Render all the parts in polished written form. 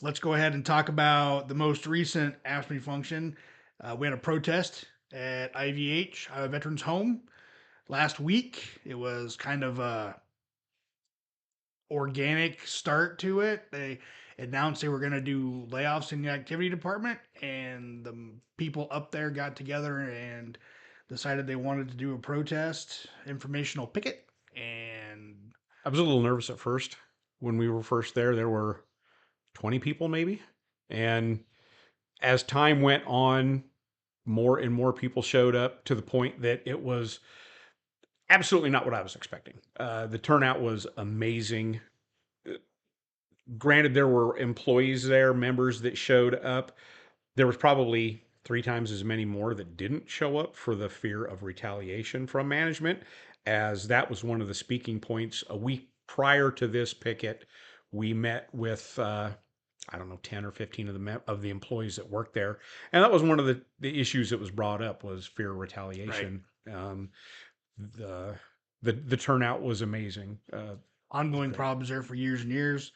let's go ahead and talk about the most recent AFSCME function. We had a protest at IVH, Iowa Veterans Home, last week. It was kind of a organic start to it. They announced they were going to do layoffs in the activity department, and the people up there got together and decided they wanted to do a protest, informational picket, and I was a little nervous at first. When we were first there were 20 people maybe. And as time went on, more and more people showed up to the point that it was absolutely not what I was expecting. The turnout was amazing. Granted, there were employees there, members that showed up. There was probably three times as many more that didn't show up for the fear of retaliation from management, as that was one of the speaking points. A week prior to this picket, we met with I don't know, 10 or 15 of the employees that worked there, and that was one of the issues that was brought up was fear of right. retaliation. The the turnout was amazing. It was Ongoing great. problems there for years and years.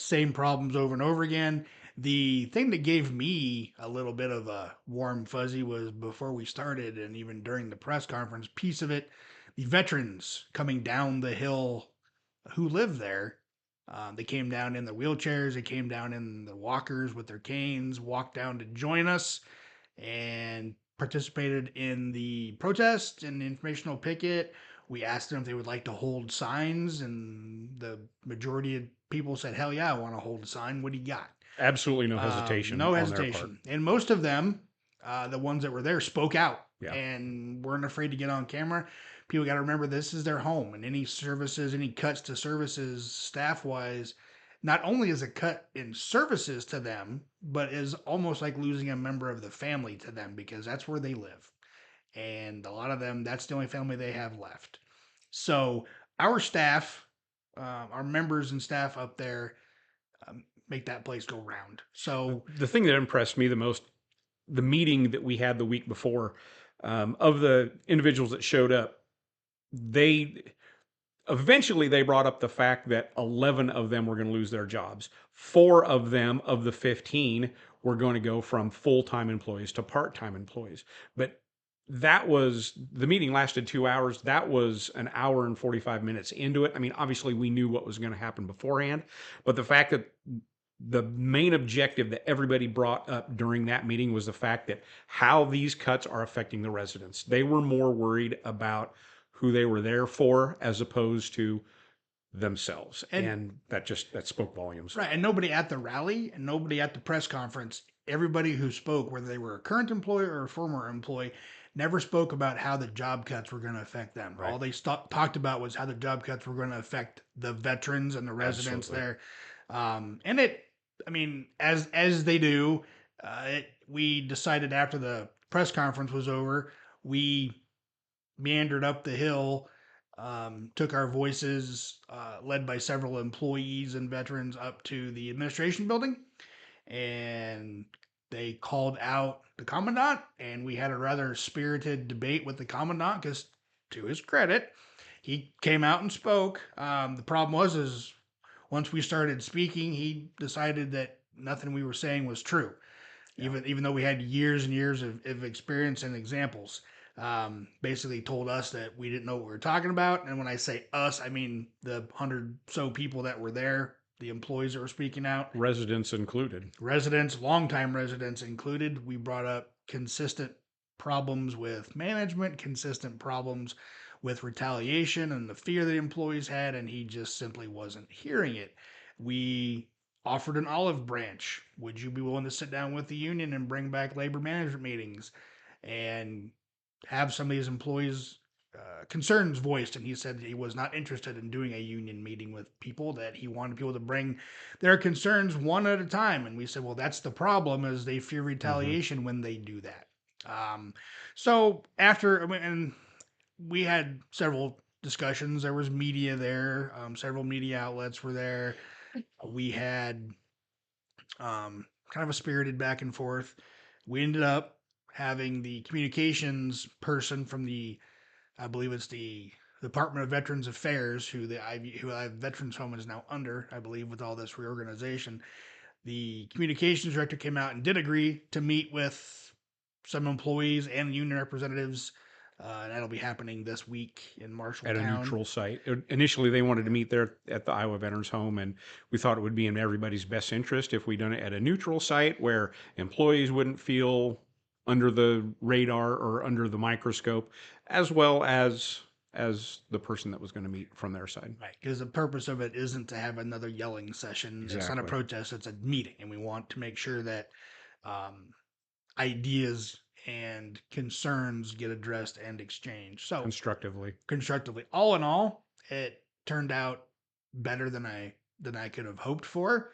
Same problems over and over again. The thing that gave me a little bit of a warm fuzzy was before we started, and even during the press conference piece of it, the veterans coming down the hill who live there. They came down in their wheelchairs, they came down in the walkers with their canes, walked down to join us, and participated in the protest and the informational picket. We asked them if they would like to hold signs, and the majority of people said, "Hell yeah, I want to hold a sign. What do you got?" Absolutely no hesitation No on their part. hesitation. And most of them, the ones that were there, spoke out Yeah. and weren't afraid to get on camera. People got to remember this is their home, and any services, any cuts to services, staff wise, not only is a cut in services to them, but is almost like losing a member of the family to them because that's where they live. And a lot of them, that's the only family they have left. So our staff, our members and staff up there, make that place go round. So The thing that impressed me the most, the meeting that we had the week before, of the individuals that showed up, they eventually they brought up the fact that 11 of them were going to lose their jobs. Four of them, of the 15, were going to go from full-time employees to part-time employees. But that was the meeting lasted 2 hours. That was an hour and 45 minutes into it. I mean, obviously we knew what was going to happen beforehand, but the fact that the main objective that everybody brought up during that meeting was the fact that how these cuts are affecting the residents. They were more worried about who they were there for as opposed to themselves. and And that spoke volumes. right, and nobody at the rally and nobody at the press conference, everybody who spoke, whether they were a current employee or a former employee, never spoke about how the job cuts were going to affect them. Right. All they talked about was how the job cuts were going to affect the veterans and the residents Absolutely. there. And it, I mean, as they do, we decided after the press conference was over, we meandered up the hill, took our voices, led by several employees and veterans, up to the administration building, and they called out the commandant, and we had a rather spirited debate with the commandant because, to his credit, he came out and spoke. The problem was, is once we started speaking, he decided that nothing we were saying was true, Yeah. even though we had years and years of experience and examples. Basically told us that we didn't know what we were talking about. And when I say us, I mean the hundred so people that were there, the employees that were speaking out, Residents included. residents, longtime residents included. We brought up consistent problems with management, consistent problems with retaliation and the fear that employees had, and he just simply wasn't hearing it. We offered an olive branch. Would you be willing to sit down with the union and bring back labor management meetings and have some of these employees' concerns voiced? And he said he was not interested in doing a union meeting with people, that he wanted people to bring their concerns one at a time. And we said, well, that's the problem, is they fear Mm-hmm. retaliation when they do that. So after, I mean, and we had several discussions. There was media there. Several media outlets were there. We had kind of a spirited back and forth. We ended up having the communications person from the, I believe it's the Department of Veterans Affairs, who the Veterans Home is now under, I believe, with all this reorganization. The communications director came out and did agree to meet with some employees and union representatives. And that'll be happening this week in At a Marshalltown. neutral site. Initially, they wanted to meet there at the Iowa Veterans Home, and we thought it would be in everybody's best interest if we done it at a neutral site where employees wouldn't feel under the radar or under the microscope, as well as the person that was going to meet from their side. Right, because the purpose of it isn't to have another yelling session. It's not a Exactly. protest; it's a meeting, and we want to make sure that um, ideas and concerns get addressed and exchanged. So Constructively. constructively, all in all, it turned out better than I could have hoped for.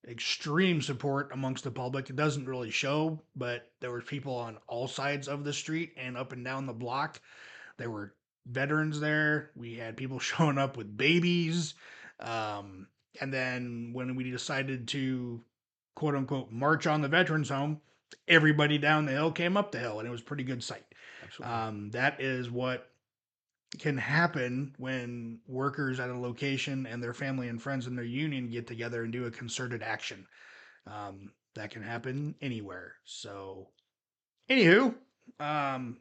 Extreme support amongst the public. It doesn't really show, but there were people on all sides of the street and up and down the block. There were veterans there. We had people showing up with babies. Um, and then when we decided to quote unquote march on the veterans home, everybody down the hill came up the hill, and it was a pretty good sight. Absolutely. That is what can happen when workers at a location and their family and friends and their union get together and do a concerted action. That can happen anywhere. So, anywho, um,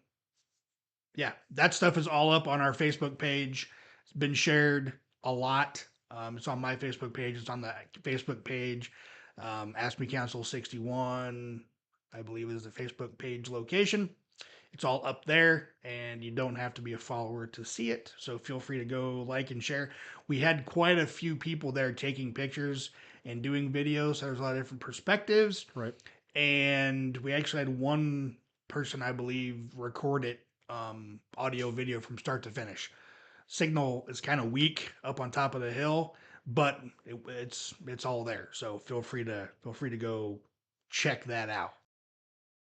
yeah, that stuff is all up on our Facebook page. It's been shared a lot. It's on my Facebook page. It's on the Facebook page. Ask Me Council 61, I believe, is the Facebook page location. It's all up there, and you don't have to be a follower to see it. So feel free to go like and share. We had quite a few people there taking pictures and doing videos. So there's a lot of different perspectives. Right. And we actually had one person, I believe, record it audio video from start to finish. Signal is kind of weak up on top of the hill, but it's all there. So feel free to go check that out.